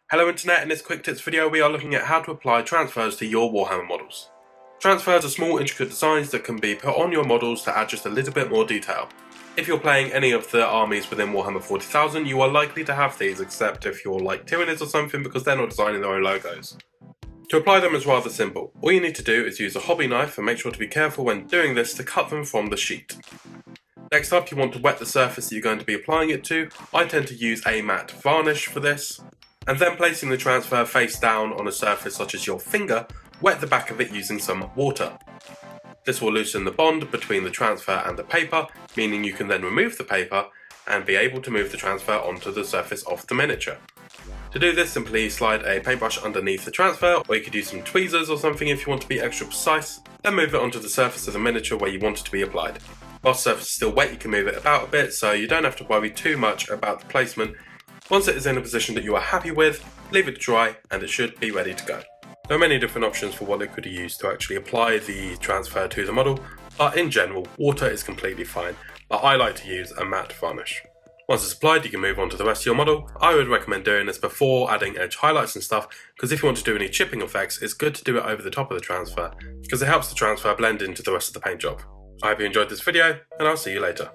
Hello Internet, in this quick tips video we are looking at how to apply transfers to your Warhammer models. Transfers are small intricate designs that can be put on your models to add just a little bit more detail. If you're playing any of the armies within Warhammer 40,000 you are likely to have these, except if you're like Tyranids or something, because they're not designing their own logos. To apply them is rather simple. All you need to do is use a hobby knife and make sure to be careful when doing this to cut them from the sheet. Next up, you want to wet the surface that you're going to be applying it to. I tend to use a matte varnish for this. And then placing the transfer face down on a surface such as your finger, wet the back of it using some water. This will loosen the bond between the transfer and the paper, meaning you can then remove the paper and be able to move the transfer onto the surface of the miniature. To do this, simply slide a paintbrush underneath the transfer, or you could use some tweezers or something if you want to be extra precise, then move it onto the surface of the miniature where you want it to be applied. Whilst the surface is still wet, you can move it about a bit, so you don't have to worry too much about the placement. Once it is in a position that you are happy with, leave it to dry and it should be ready to go. There are many different options for what liquid you use to actually apply the transfer to the model, but in general, water is completely fine, but I like to use a matte varnish. Once it's applied, you can move on to the rest of your model. I would recommend doing this before adding edge highlights and stuff, because if you want to do any chipping effects, it's good to do it over the top of the transfer, because it helps the transfer blend into the rest of the paint job. I hope you enjoyed this video, and I'll see you later.